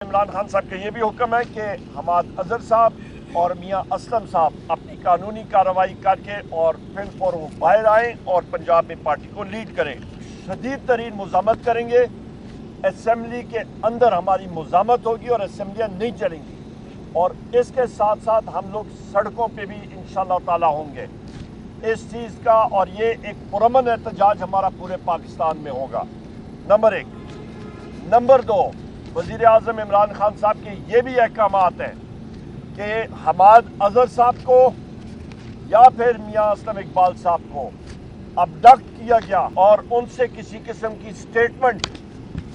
इमरान खान साहब का ये भी हुक्म है कि हमाद अजहर साहब और मियाँ असलम साहब अपनी कानूनी कार्रवाई करके और फिर और वो बाहर आएँ और पंजाब में पार्टी को लीड करें। शदीद तरीन मुज़ामत करेंगे। असम्बली के अंदर हमारी मुज़ामत होगी और असम्बलियाँ नहीं चलेंगी, और इसके साथ साथ हम लोग सड़कों पे भी इंशाअल्लाह ताला होंगे इस चीज़ का, और ये एक पुरअमन एहतजाज हमारा पूरे पाकिस्तान में होगा। नंबर एक। नंबर दो, वज़ीर आज़म इमरान खान साहब के ये भी अहकामात हैं कि हमाद अजहर साहब को या फिर मियाँ असलम इकबाल साहब को अबडक्ट किया गया और उनसे किसी किस्म की स्टेटमेंट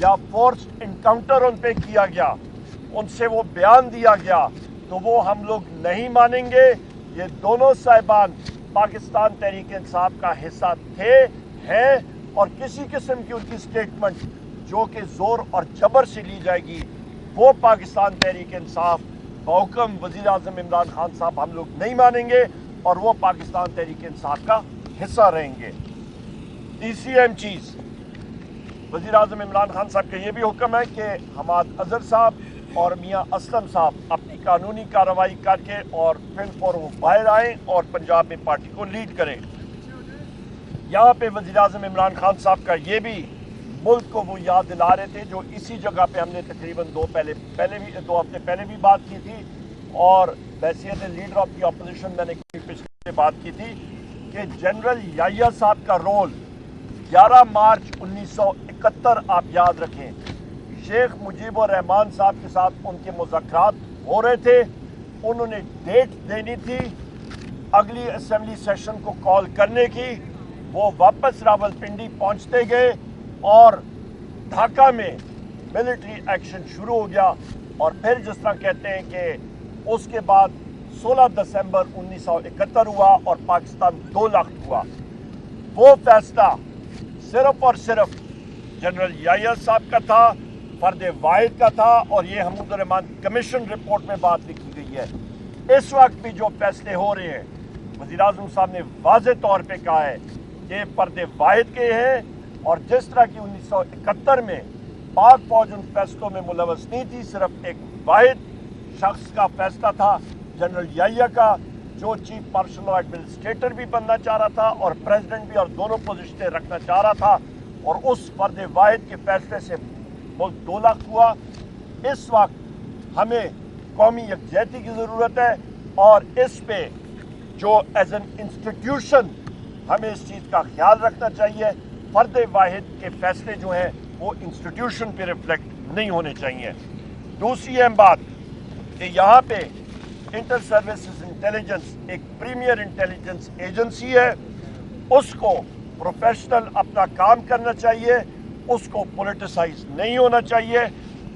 या फोर्स्ड इनकाउंटर उन पे किया गया, उनसे वो बयान दिया गया, तो वो हम लोग नहीं मानेंगे। ये दोनों साहिबान पाकिस्तान तहरीक इंसाफ का हिस्सा थे, हैं, और किसी किस्म की उनकी स्टेटमेंट जो कि जोर और जबर से ली जाएगी, वो पाकिस्तान तहरीक इंसाफ बहुकम वज़ीर आज़म इमरान खान साहब हम लोग नहीं मानेंगे, और वो पाकिस्तान तहरीक इंसाफ का हिस्सा रहेंगे। तीसरी अहम चीज़, वज़ीर आज़म इमरान खान साहब का ये भी हुक्म है कि हमाद अजहर साहब और मियाँ असलम साहब अपनी कानूनी कार्रवाई करके और फिर और वो बाहर आएँ और पंजाब में पार्टी को लीड करें। यहाँ पे वज़ीर आज़म इमरान खान साहब का ये भी मुल्क को वो याद दिला रहे थे जो इसी जगह पे हमने तकरीबन दो हफ्ते पहले भी बात की थी, और हैसियत लीडर ऑफ दी अपोजिशन मैंने पिछले बात की थी कि जनरल याहिया साहब का रोल 11 मार्च 1971 आप याद रखें, शेख मुजीबुर रहमान साहब के साथ उनके मुज़ाकरात हो रहे थे। उन्होंने डेट देनी थी अगली असेंबली सेशन को कॉल करने की। वो वापस रावलपिंडी पहुंचते गए और ढाका में मिलिट्री एक्शन शुरू हो गया, और फिर जिस तरह कहते हैं कि उसके बाद 16 दिसंबर 1971 हुआ और पाकिस्तान 2 लाख हुआ। वो फैसला सिर्फ और सिर्फ जनरल याहिया साहब का था, फर्द वाहिद का था, और ये हमूदुर रहमान कमीशन रिपोर्ट में बात लिखी गई है। इस वक्त भी जो फैसले हो रहे हैं, वज़ीर आज़म साहब ने वाज़ेह तौर पे कहा है कि फर्द वाहिद के हैं, और जिस तरह की 1971 में पाक फौज उन फैसलों में मुलवस नहीं थी, सिर्फ एक वाहिद शख्स का फैसला था जनरल याहिया का, जो चीफ मार्शल और एडमिनिस्ट्रेटर भी बनना चाह रहा था और प्रेसिडेंट भी, और दोनों पोजीशनें रखना चाह रहा था, और उस फर्द वाहिद के फैसले से मुल्क 2 लाख हुआ। इस वक्त हमें कौमी यकजहती की ज़रूरत है, और इस पे जो एज एन इंस्टीट्यूशन हमें इस चीज़ का ख्याल रखना चाहिए। फर्द वाहिद के फैसले जो हैं वो इंस्टीट्यूशन पे रिफ्लेक्ट नहीं होने चाहिए। दूसरी अहम बात कि यहाँ पे इंटर सर्विसेज इंटेलिजेंस एक प्रीमियर इंटेलिजेंस एजेंसी है, उसको प्रोफेशनल अपना काम करना चाहिए, उसको पॉलिटिसाइज नहीं होना चाहिए,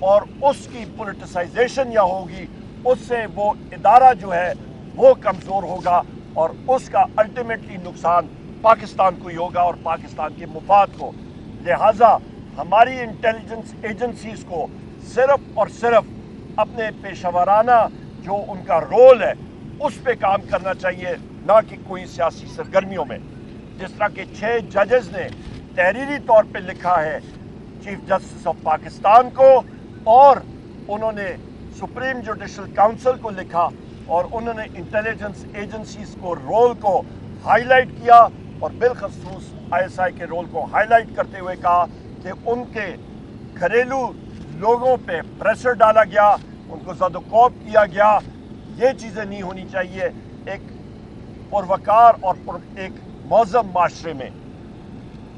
और उसकी पॉलिटिसाइजेशन या होगी उससे वो इदारा जो है वो कमज़ोर होगा, और उसका अल्टीमेटली नुकसान पाकिस्तान को ही होगा और पाकिस्तान के मुफाद को। लिहाजा हमारी इंटेलिजेंस एजेंसीज को सिर्फ और सिर्फ अपने पेशेवराना जो उनका रोल है उस पे काम करना चाहिए, ना कि कोई सियासी सरगर्मियों में। जिस तरह के 6 जजेस ने तहरीरी तौर पे लिखा है चीफ जस्टिस ऑफ पाकिस्तान को, और उन्होंने सुप्रीम जुडिशल काउंसिल को लिखा, और उन्होंने इंटेलिजेंस एजेंसीज को रोल को हाईलाइट किया, और बिलखसूस ISI के रोल को हाईलाइट करते हुए कहा कि उनके घरेलू लोगों पे प्रेशर डाला गया, उनको ज़दोकौफ किया गया। ये चीज़ें नहीं होनी चाहिए एक पुरवकार और एक मौज़म माशरे में।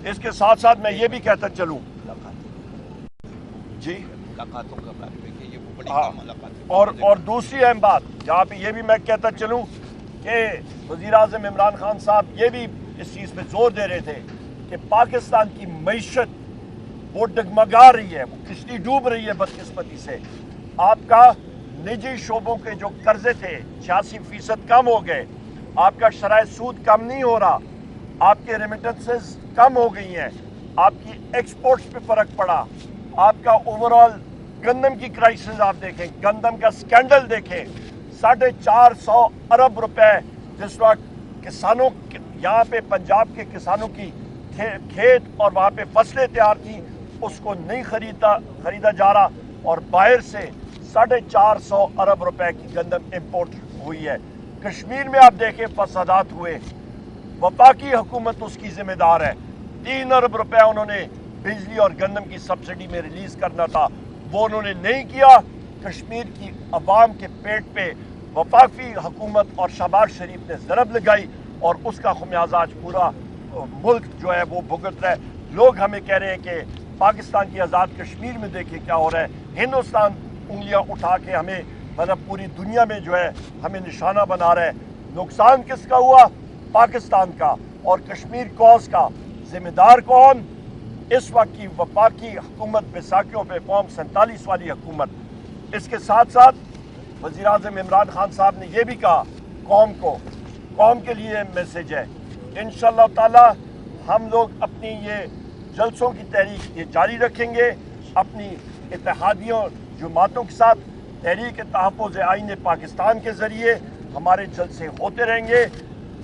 इसके साथ साथ मैं ये भी कहता चलूँ जी, और दूसरी अहम बात जहाँ पे ये भी मैं कहता चलूँ कि वज़ीर आज़म इमरान खान साहब ये भी इस चीज़ पे जोर दे रहे थे कि पाकिस्तान की मईशत वो डगमगा रही है, वो किश्ती डूब रही है बदकिस्मती से। आपका निजी शोबों के जो कर्जे थे 86% कम हो गए, आपका शराय सूद कम नहीं हो रहा, आपके रेमिटेंसेस कम हो गई हैं, आपकी एक्सपोर्ट्स पे फ़र्क पड़ा, आपका ओवरऑल गंदम की क्राइसिस आप देखें, गंदम का स्कैंडल देखें, 450 अरब रुपए जिस वक्त किसानों यहाँ पे पंजाब के किसानों की खेत और वहाँ पे फसलें तैयार थी उसको नहीं खरीदा जा रहा, और बाहर से 450 अरब रुपए की गंदम इम्पोर्ट हुई है। कश्मीर में आप देखें फसादात हुए, वफाकी हुकूमत उसकी जिम्मेदार है। 3 अरब रुपए उन्होंने बिजली और गंदम की सब्सिडी में रिलीज करना था, वो उन्होंने नहीं किया। कश्मीर की अवाम के पेट पे वफाकी हुकूमत और शहबाज शरीफ ने ज़रब लगाई और उसका खमियाजा आज पूरा मुल्क जो है वो भुगत रहा है। लोग हमें कह रहे हैं कि पाकिस्तान की आज़ाद कश्मीर में देखिए क्या हो रहा है। हिंदुस्तान उंगलियां उठा के हमें मतलब पूरी दुनिया में जो है हमें निशाना बना रहा है। नुकसान किसका हुआ? पाकिस्तान का। और कश्मीर कॉज का जिम्मेदार कौन? इस वक्त की वफाकी हुकूमत, बैसाखियों पे फॉर्म 47 वाली हुकूमत। इसके साथ साथ वज़ीर आज़म इमरान खान साहब ने यह भी कहा कौम के लिए मैसेज है। इंशाअल्लाह ताला हम लोग अपनी ये जलसों की तहरीक ये जारी रखेंगे, अपनी इत्तेहादियों जमातों के साथ तहरीक तहफ़्फ़ुज़ आईन पाकिस्तान के ज़रिए हमारे जलसे होते रहेंगे।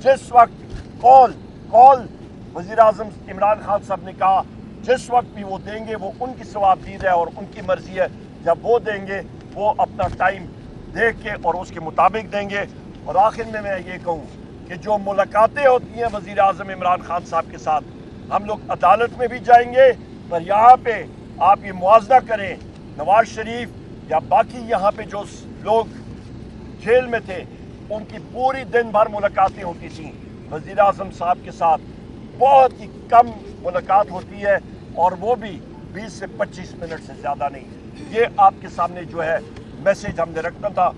जिस वक्त कॉल वज़ीर आज़म इमरान खान साहब ने कहा जिस वक्त भी वो देंगे वो उनकी सवाबदीद है और उनकी मर्ज़ी है। जब वो देंगे वो अपना टाइम देख के और उसके मुताबिक देंगे। और आखिर में मैं ये कहूँ कि जो मुलाकातें होती हैं वज़ीर आज़म इमरान खान साहब के साथ, हम लोग अदालत में भी जाएंगे, पर यहाँ पे आप ये मुआवजा करें, नवाज शरीफ या बाकी यहाँ पे जो लोग जेल में थे उनकी पूरी दिन भर मुलाकातें होती थी। वज़ीर आज़म साहब के साथ बहुत ही कम मुलाकात होती है और वो भी 20 से 25 मिनट से ज़्यादा नहीं। ये आपके सामने जो है मैसेज हमने रखना था।